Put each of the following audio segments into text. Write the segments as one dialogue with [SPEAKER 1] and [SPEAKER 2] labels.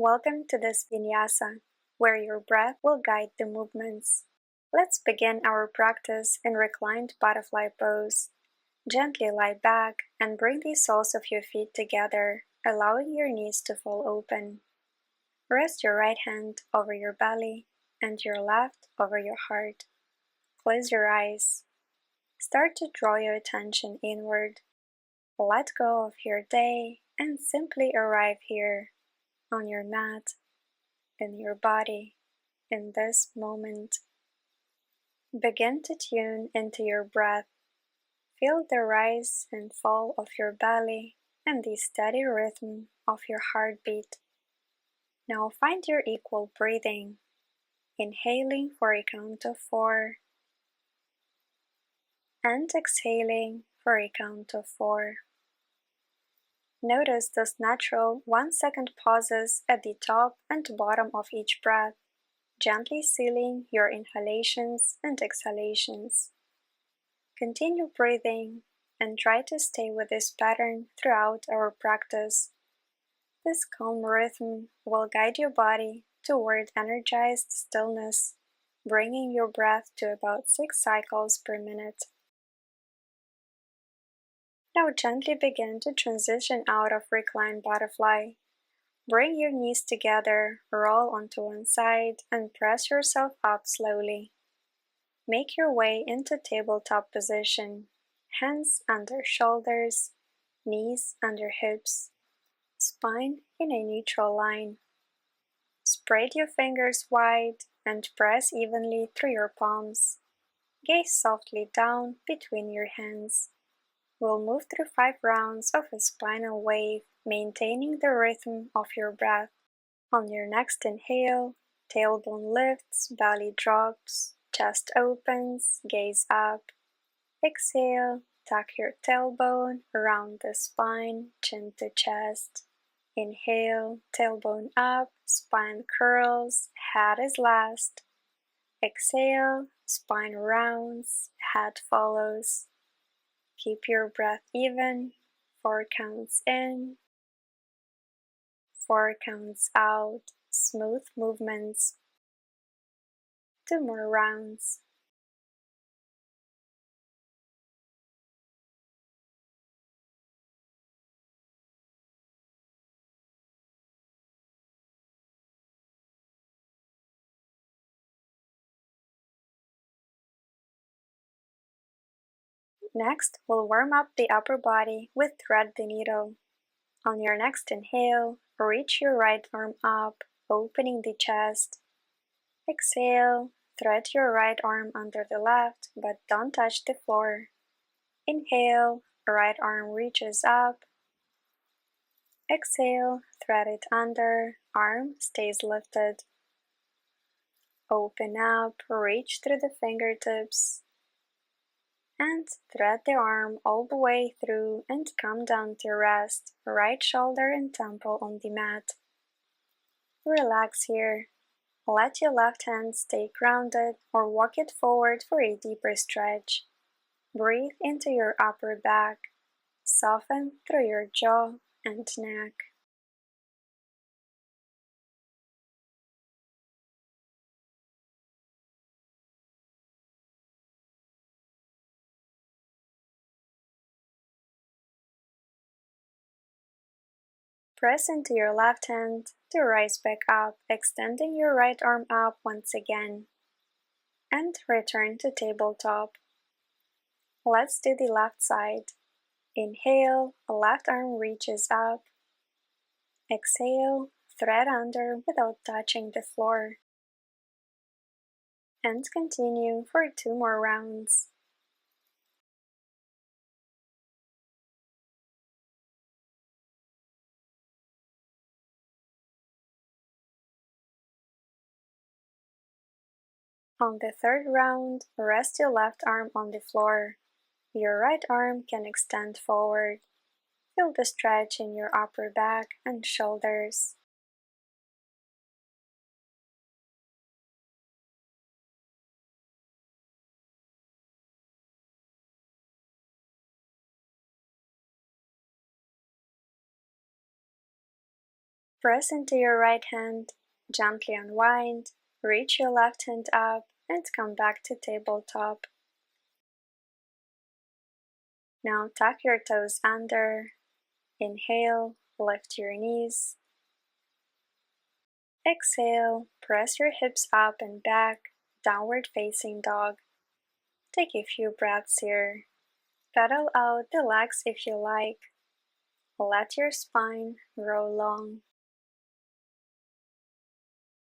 [SPEAKER 1] Welcome to this Vinyasa, where your breath will guide the movements. Let's begin our practice in reclined butterfly pose. Gently lie back and bring the soles of your feet together, allowing your knees to fall open. Rest your right hand over your belly and your left over your heart. Close your eyes. Start to draw your attention inward. Let go of your day and simply arrive here on your mat, in your body, in this moment. Begin to tune into your breath. Feel the rise and fall of your belly and the steady rhythm of your heartbeat. Now find your equal breathing, inhaling for a count of 4 and exhaling for a count of 4. Notice those natural 1-second pauses at the top and bottom of each breath, gently sealing your inhalations and exhalations. Continue breathing and try to stay with this pattern throughout our practice. This calm rhythm will guide your body toward energized stillness, bringing your breath to about 6 cycles per minute. Now gently begin to transition out of reclined butterfly. Bring your knees together, roll onto one side, and press yourself up slowly. Make your way into tabletop position, hands under shoulders, knees under hips, spine in a neutral line. Spread your fingers wide and press evenly through your palms. Gaze softly down between your hands. We'll move through 5 rounds of a spinal wave, maintaining the rhythm of your breath. On your next inhale, tailbone lifts, belly drops, chest opens, gaze up. Exhale, tuck your tailbone around the spine, chin to chest. Inhale, tailbone up, spine curls, head is last. Exhale, spine rounds, head follows. Keep your breath even, 4 counts in, 4 counts out, smooth movements. 2 more rounds. Next, we'll warm up the upper body with thread the needle. On your next inhale, reach your right arm up, opening the chest. Exhale, thread your right arm under the left, but don't touch the floor. Inhale, right arm reaches up. Exhale, thread it under, arm stays lifted. Open up, reach through the fingertips, and thread the arm all the way through and come down to rest, right shoulder and temple on the mat. Relax here. Let your left hand stay grounded or walk it forward for a deeper stretch. Breathe into your upper back. Soften through your jaw and neck. Press into your left hand to rise back up, extending your right arm up once again. And return to tabletop. Let's do the left side. Inhale, left arm reaches up. Exhale, thread under without touching the floor. And continue for 2 more rounds. On the 3rd round, rest your left arm on the floor. Your right arm can extend forward. Feel the stretch in your upper back and shoulders. Press into your right hand, gently unwind, reach your left hand up, and come back to tabletop. Now tuck your toes under. Inhale, lift your knees. Exhale, press your hips up and back, downward facing dog. Take a few breaths here. Pedal out the legs if you like. Let your spine grow long.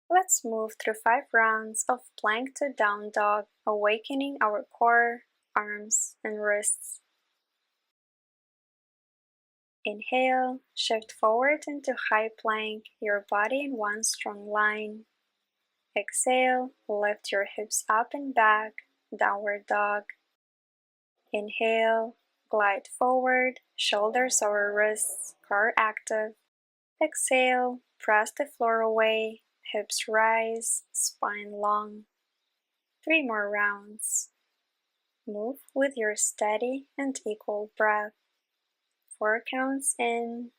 [SPEAKER 1] Let's move through 5 rounds of plank to down dog, awakening our core, arms, and wrists. Inhale, shift forward into high plank, your body in one strong line. Exhale, lift your hips up and back, downward dog. Inhale, glide forward, shoulders over wrists, core active. Exhale, press the floor away, hips rise, spine long. 3 more rounds. Move with your steady and equal breath. 4 counts in,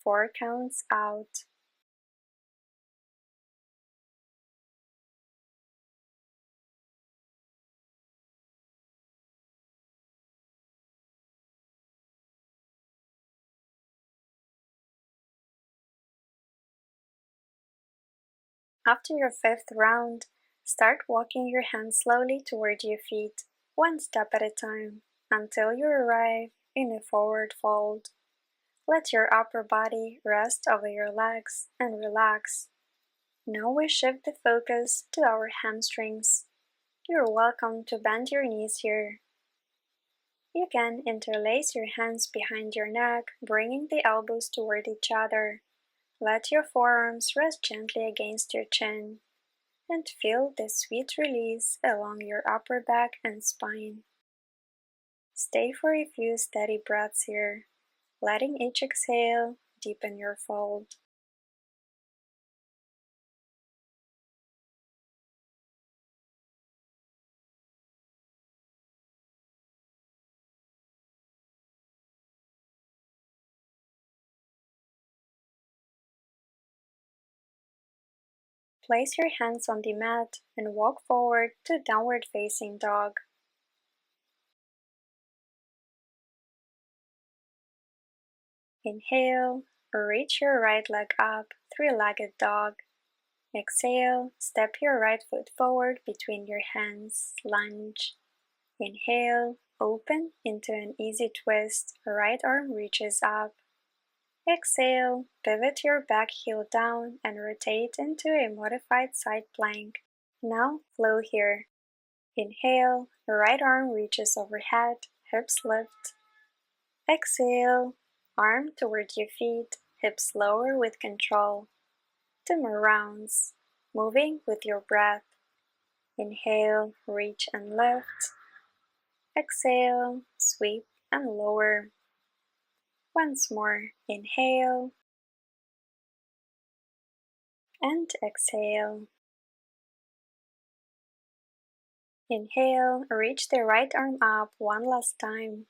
[SPEAKER 1] 4 counts out. After your 5th round, start walking your hands slowly toward your feet, one step at a time, until you arrive in a forward fold. Let your upper body rest over your legs and relax. Now we shift the focus to our hamstrings. You're welcome to bend your knees here. You can interlace your hands behind your neck, bringing the elbows toward each other. Let your forearms rest gently against your chin, and feel the sweet release along your upper back and spine. Stay for a few steady breaths here, letting each exhale deepen your fold. Place your hands on the mat and walk forward to downward facing dog. Inhale, reach your right leg up, three-legged dog. Exhale, step your right foot forward between your hands, lunge. Inhale, open into an easy twist, right arm reaches up. Exhale, pivot your back heel down and rotate into a modified side plank. Now flow here. Inhale, right arm reaches overhead, hips lift. Exhale, arm toward your feet, hips lower with control. 2 more rounds, moving with your breath. Inhale, reach and lift. Exhale, sweep and lower. Once more, inhale and exhale. Inhale, reach the right arm up one last time.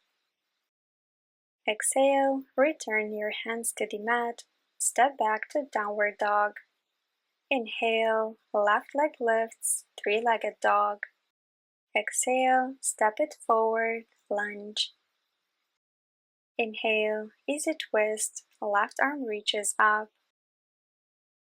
[SPEAKER 1] Exhale, return your hands to the mat, step back to downward dog. Inhale, left leg lifts, three-legged dog. Exhale, step it forward, lunge. Inhale, easy twist, left arm reaches up.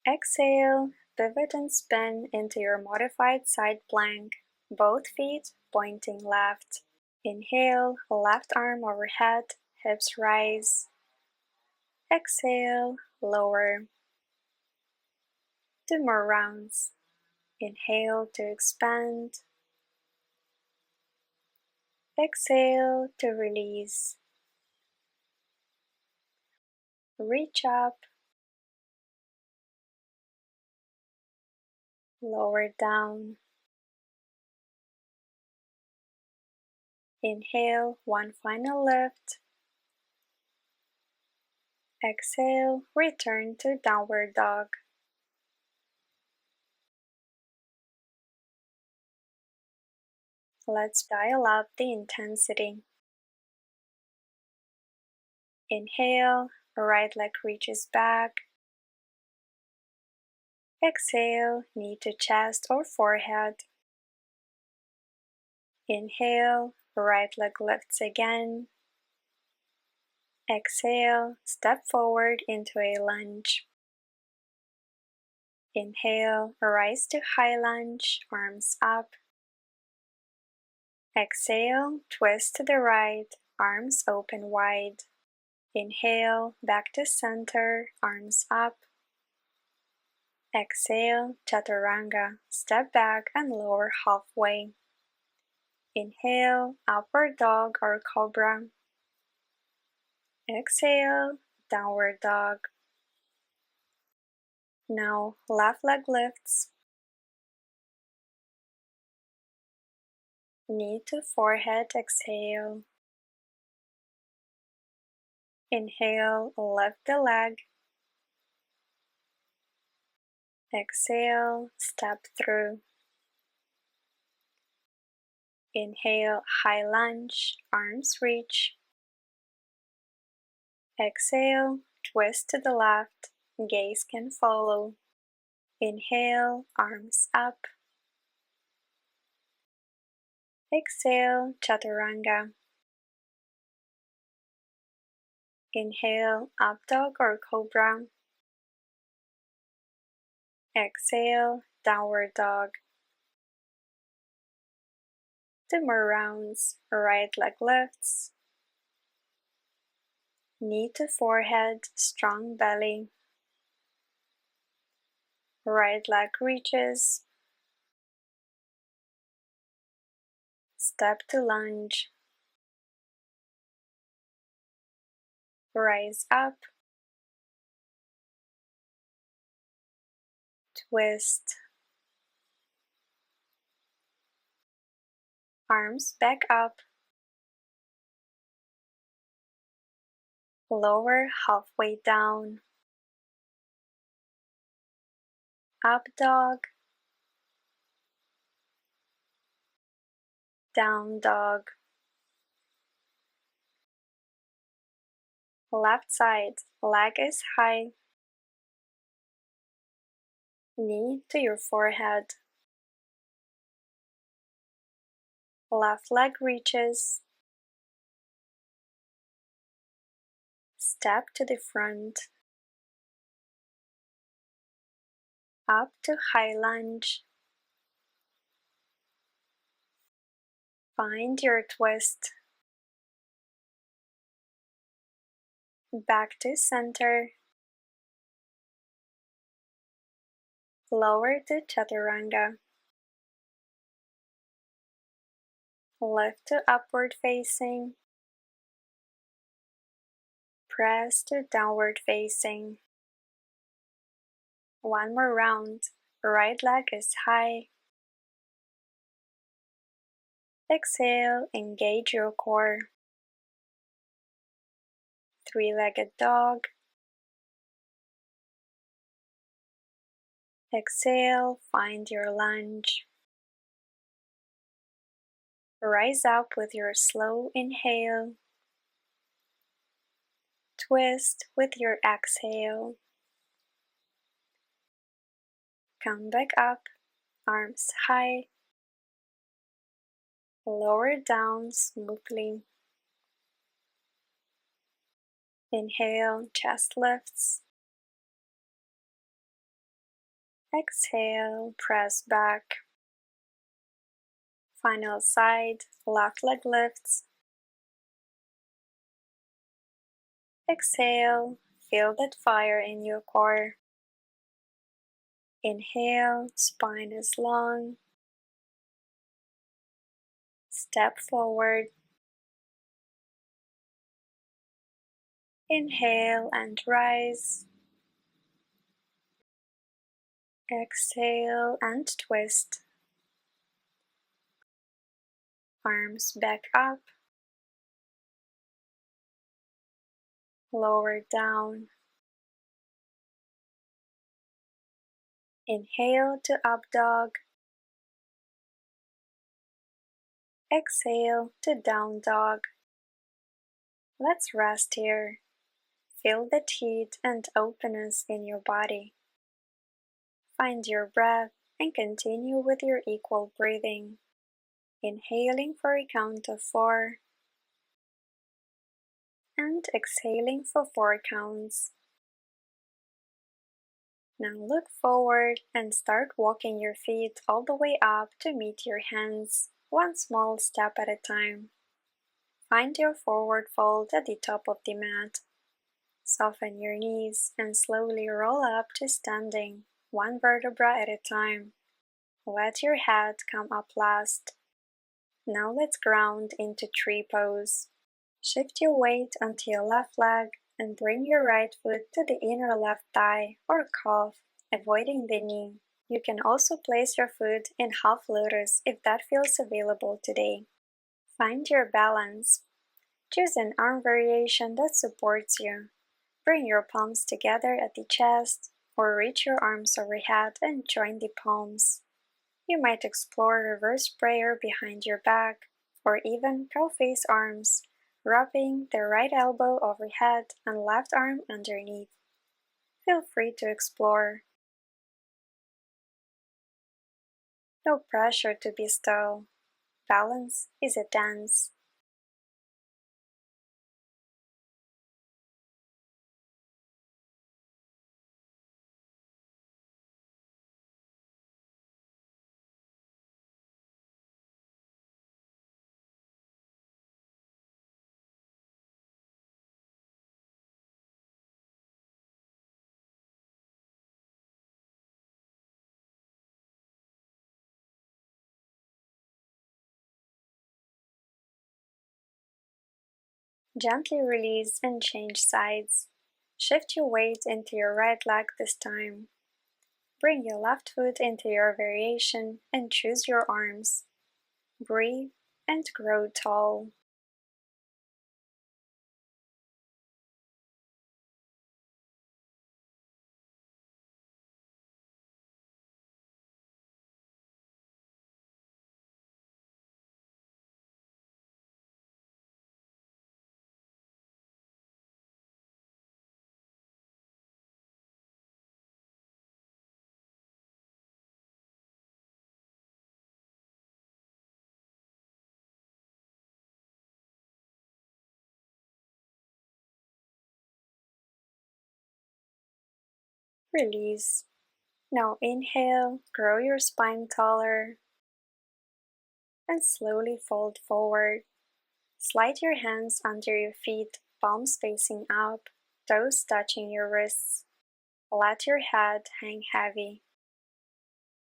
[SPEAKER 1] Exhale, pivot and spin into your modified side plank, both feet pointing left. Inhale, left arm overhead, hips rise. Exhale, lower. 2 more rounds. Inhale to expand. Exhale to release. Reach up. Lower down. Inhale, one final lift. Exhale, return to downward dog. Let's dial up the intensity. Inhale, right leg reaches back. Exhale, knee to chest or forehead. Inhale, right leg lifts again. Exhale, step forward into a lunge. Inhale, rise to high lunge, arms up. Exhale, twist to the right, arms open wide. Inhale, back to center, arms up. Exhale, chaturanga, step back and lower halfway. Inhale, upward dog or cobra. Exhale, downward dog. Now, left leg lifts. Knee to forehead, exhale. Inhale, lift the leg. Exhale, step through. Inhale, high lunge, arms reach. Exhale, twist to the left, gaze can follow. Inhale, arms up. Exhale, chaturanga. Inhale, up dog or cobra. Exhale, downward dog. 2 more rounds. Right leg lifts. Knee to forehead, strong belly. Right leg reaches. Step to lunge. Rise up. Twist. Arms back up. Lower halfway down. Up dog. Down dog. Left side, leg is high. Knee to your forehead. Left leg reaches. Step to the front. Up to high lunge. Find your twist. Back to center. Lower to chaturanga. Lift to upward facing. Press to downward facing. 1 more round. Right leg is high. Exhale, engage your core. 3-legged dog. Exhale, find your lunge. Rise up with your slow inhale. Twist with your exhale. Come back up, arms high. Lower down smoothly. Inhale, chest lifts. Exhale, press back. Final side, left leg lifts. Exhale, feel that fire in your core. Inhale, spine is long. Step forward. Inhale and rise. Exhale and twist. Arms back up. Lower down. Inhale to up dog. Exhale to down dog. Let's rest here. Feel the heat and openness in your body. Find your breath and continue with your equal breathing, inhaling for a count of 4 and exhaling for 4 counts. Now look forward and start walking your feet all the way up to meet your hands, one small step at a time. Find your forward fold at the top of the mat. Soften your knees and slowly roll up to standing, one vertebra at a time. Let your head come up last. Now let's ground into tree pose. Shift your weight onto your left leg and bring your right foot to the inner left thigh or calf, avoiding the knee. You can also place your foot in half lotus if that feels available today. Find your balance. Choose an arm variation that supports you. Bring your palms together at the chest or reach your arms overhead and join the palms. You might explore reverse prayer behind your back or even crow-face arms, wrapping the right elbow overhead and left arm underneath. Feel free to explore. No pressure to be still. Balance is a dance. Gently release and change sides. Shift your weight into your right leg this time. Bring your left foot into your variation and choose your arms. Breathe and grow tall. Release. Now inhale, grow your spine taller, and slowly fold forward. Slide your hands under your feet, palms facing up, toes touching your wrists. Let your head hang heavy.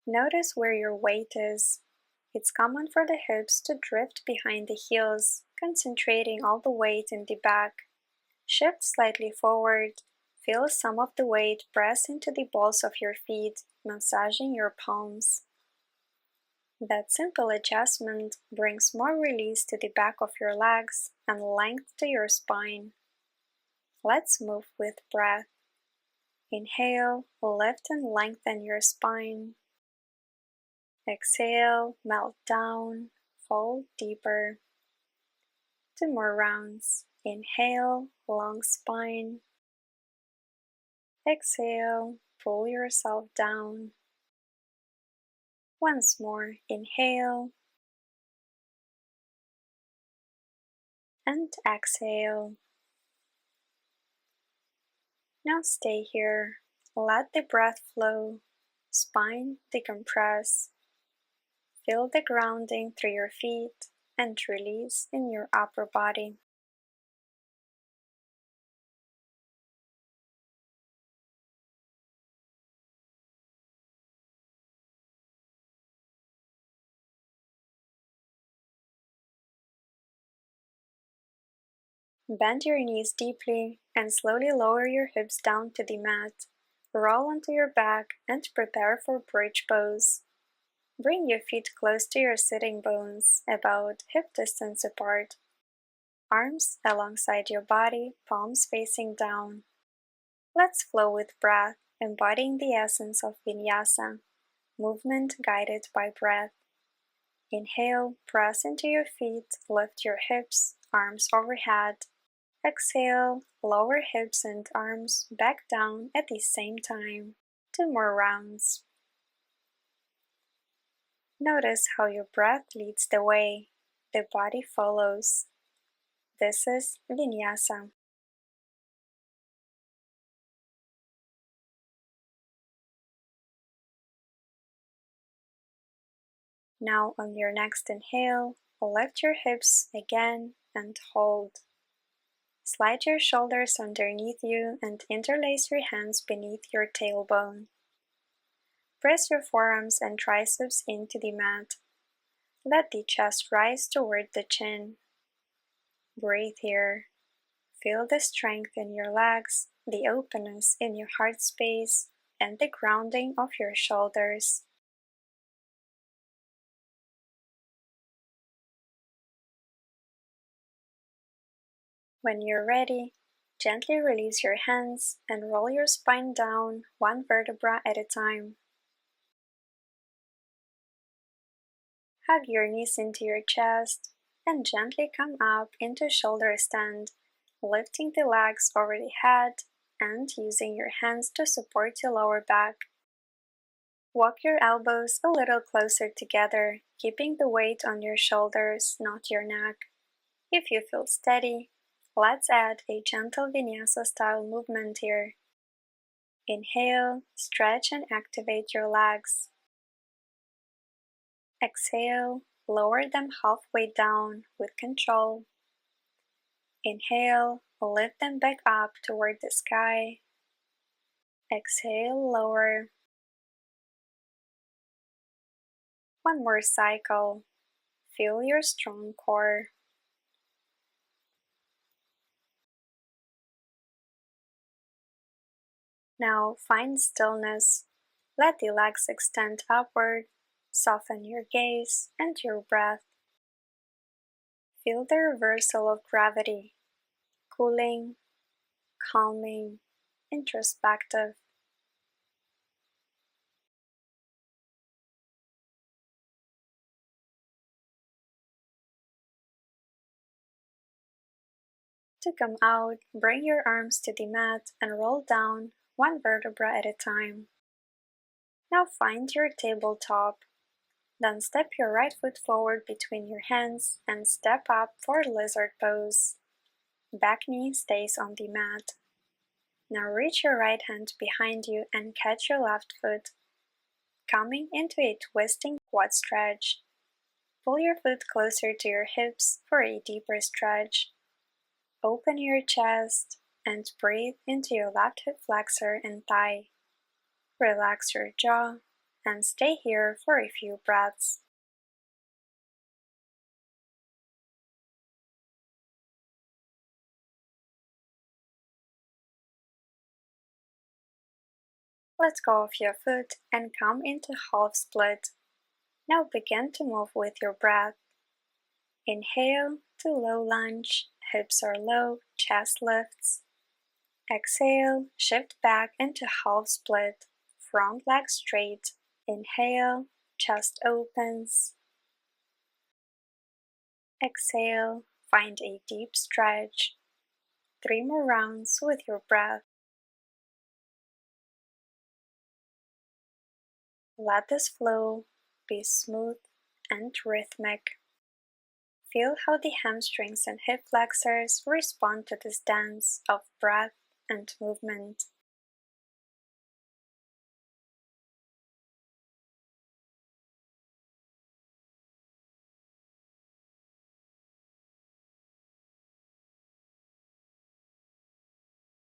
[SPEAKER 1] Notice where your weight is. It's common for the hips to drift behind the heels, concentrating all the weight in the back. Shift slightly forward. Feel some of the weight press into the balls of your feet, massaging your palms. That simple adjustment brings more release to the back of your legs and length to your spine. Let's move with breath. Inhale, lift and lengthen your spine. Exhale, melt down, fold deeper. 2 more rounds. Inhale, long spine. Exhale, pull yourself down. Once more, inhale and exhale. Now stay here. Let the breath flow. Spine decompress. Feel the grounding through your feet and release in your upper body. Bend your knees deeply and slowly lower your hips down to the mat. Roll onto your back and prepare for bridge pose. Bring your feet close to your sitting bones, about hip distance apart. Arms alongside your body, palms facing down. Let's flow with breath, embodying the essence of Vinyasa, movement guided by breath. Inhale, press into your feet, lift your hips, arms overhead. Exhale, lower hips and arms back down at the same time. 2 more rounds. Notice how your breath leads the way, the body follows. This is Vinyasa. Now on your next inhale, lift your hips again and hold. Slide your shoulders underneath you and interlace your hands beneath your tailbone. Press your forearms and triceps into the mat. Let the chest rise toward the chin. Breathe here. Feel the strength in your legs, the openness in your heart space, and the grounding of your shoulders. When you're ready, gently release your hands and roll your spine down one vertebra at a time. Hug your knees into your chest and gently come up into shoulder stand, lifting the legs over the head and using your hands to support your lower back. Walk your elbows a little closer together, keeping the weight on your shoulders, not your neck. If you feel steady, let's add a gentle Vinyasa style movement here. Inhale, stretch and activate your legs. Exhale, lower them halfway down with control. Inhale, lift them back up toward the sky. Exhale, lower. One more cycle. Feel your strong core. Now find stillness. Let the legs extend upward. Soften your gaze and your breath. Feel the reversal of gravity. Cooling, calming, introspective. To come out, bring your arms to the mat and roll down one vertebra at a time. Now find your tabletop. Then step your right foot forward between your hands and step up for lizard pose. Back knee stays on the mat. Now reach your right hand behind you and catch your left foot, coming into a twisting quad stretch. Pull your foot closer to your hips for a deeper stretch. Open your chest and breathe into your left hip flexor and thigh. Relax your jaw and stay here for a few breaths. Let go of your foot and come into half split. Now begin to move with your breath. Inhale to low lunge, hips are low, chest lifts. Exhale, shift back into half split, front leg straight. Inhale, chest opens. Exhale, find a deep stretch. 3 more rounds with your breath. Let this flow be smooth and rhythmic. Feel how the hamstrings and hip flexors respond to this dance of breath and movement.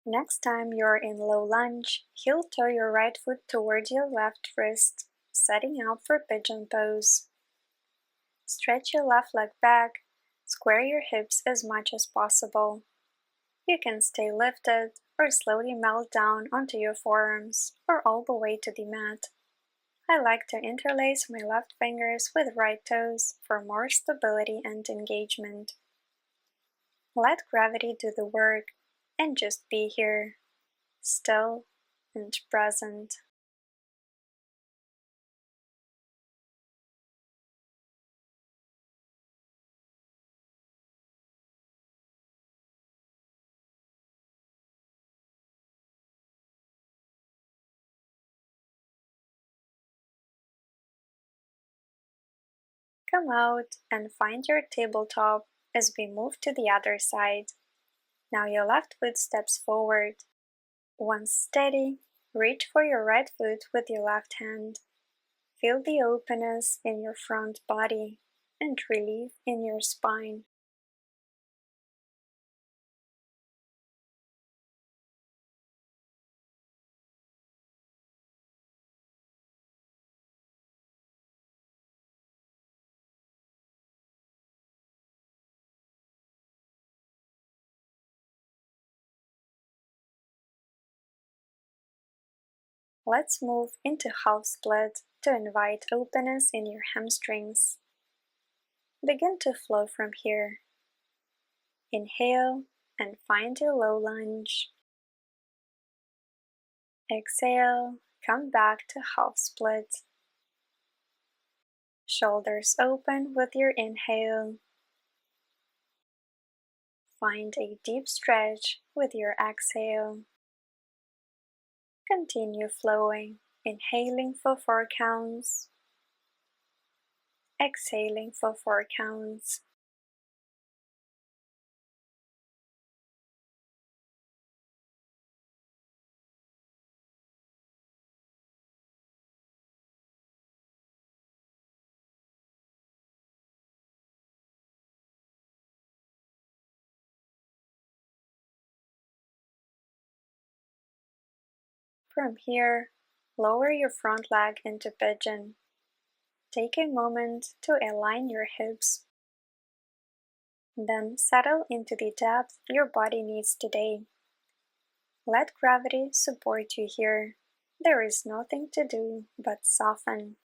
[SPEAKER 1] Next time you're in low lunge, heel toe your right foot toward your left wrist, setting up for pigeon pose. Stretch your left leg back, square your hips as much as possible. You can stay lifted or slowly melt down onto your forearms or all the way to the mat. I like to interlace my left fingers with right toes for more stability and engagement. Let gravity do the work and just be here, still and present. Come out and find your tabletop as we move to the other side. Now your left foot steps forward. Once steady, reach for your right foot with your left hand. Feel the openness in your front body and relief in your spine. Let's move into half split to invite openness in your hamstrings. Begin to flow from here. Inhale and find your low lunge. Exhale, come back to half split. Shoulders open with your inhale. Find a deep stretch with your exhale. Continue flowing, inhaling for 4 counts, exhaling for 4 counts. From here, lower your front leg into pigeon. Take a moment to align your hips. Then settle into the depth your body needs today. Let gravity support you here. There is nothing to do but soften.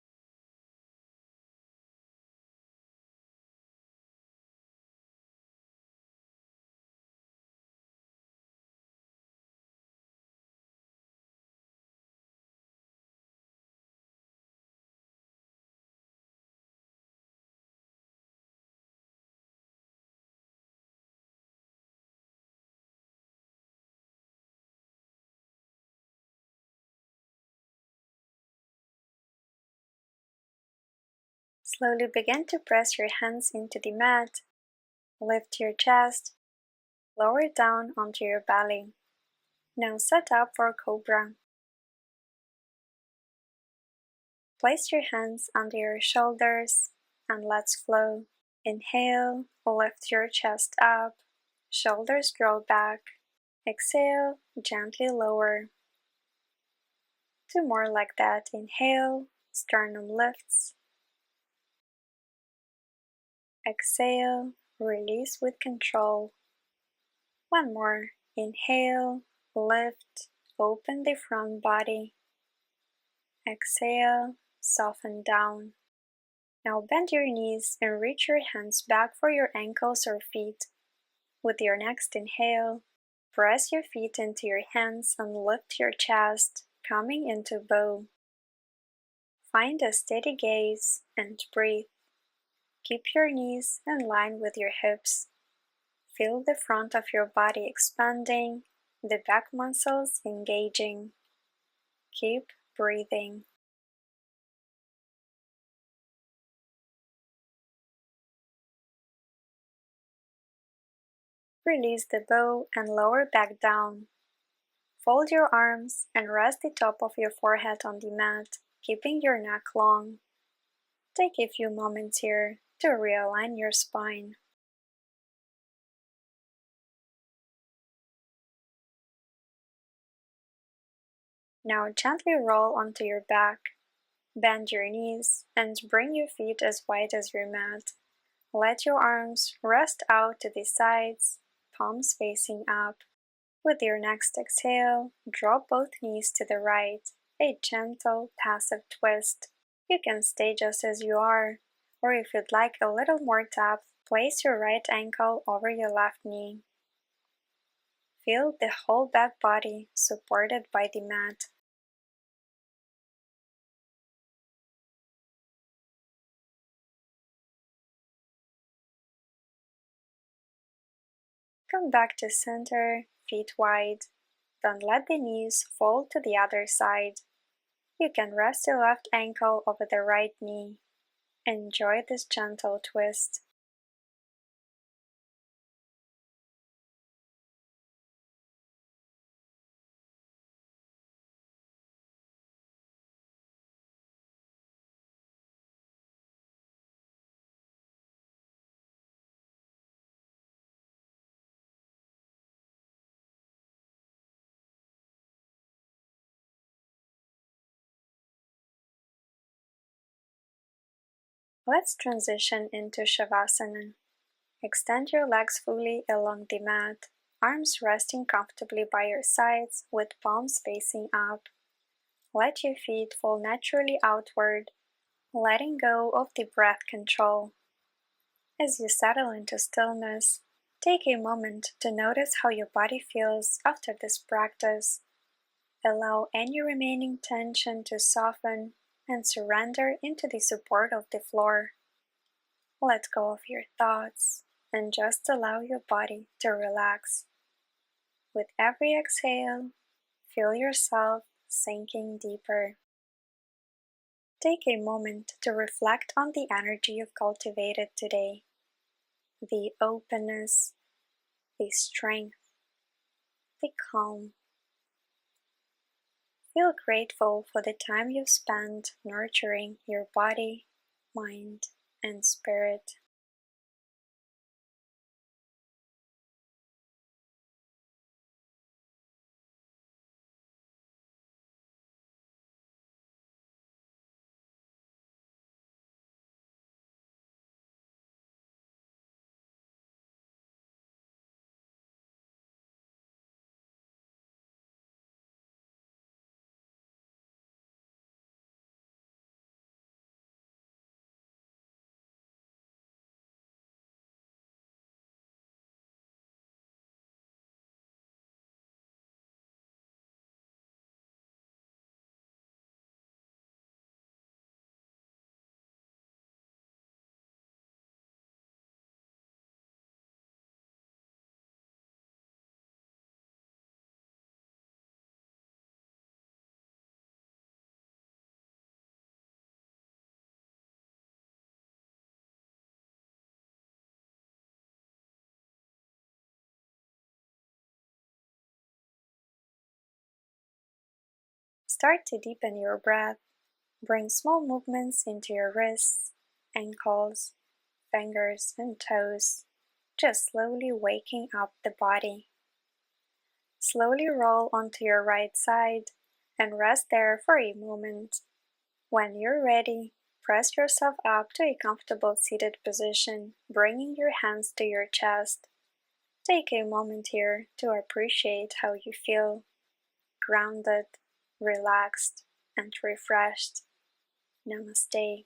[SPEAKER 1] Slowly begin to press your hands into the mat. Lift your chest. Lower down onto your belly. Now set up for Cobra. Place your hands under your shoulders and let's flow. Inhale, lift your chest up, shoulders draw back. Exhale, gently lower. 2 more like that. Inhale, sternum lifts. Exhale, release with control. 1 more. Inhale, lift, open the front body. Exhale, soften down. Now bend your knees and reach your hands back for your ankles or feet. With your next inhale, press your feet into your hands and lift your chest, coming into bow. Find a steady gaze and breathe. Keep your knees in line with your hips. Feel the front of your body expanding, the back muscles engaging. Keep breathing. Release the bow and lower back down. Fold your arms and rest the top of your forehead on the mat, keeping your neck long. Take a few moments here to realign your spine. Now gently roll onto your back. Bend your knees and bring your feet as wide as your mat. Let your arms rest out to the sides, palms facing up. With your next exhale, drop both knees to the right, a gentle, passive twist. You can stay just as you are, or if you'd like a little more depth, place your right ankle over your left knee. Feel the whole back body supported by the mat. Come back to center, feet wide. Then let the knees fold to the other side. You can rest your left ankle over the right knee. Enjoy this gentle twist. Let's transition into Shavasana. Extend your legs fully along the mat, arms resting comfortably by your sides with palms facing up. Let your feet fall naturally outward, letting go of the breath control. As you settle into stillness, take a moment to notice how your body feels after this practice. Allow any remaining tension to soften and surrender into the support of the floor. Let go of your thoughts and just allow your body to relax. With every exhale, feel yourself sinking deeper. Take a moment to reflect on the energy you've cultivated today, the openness, the strength, the calm. Feel grateful for the time you've spent nurturing your body, mind, and spirit. Start to deepen your breath. Bring small movements into your wrists, ankles, fingers, and toes, just slowly waking up the body. Slowly roll onto your right side and rest there for a moment. When you're ready, press yourself up to a comfortable seated position, bringing your hands to your chest. Take a moment here to appreciate how you feel, grounded, relaxed, and refreshed. Namaste.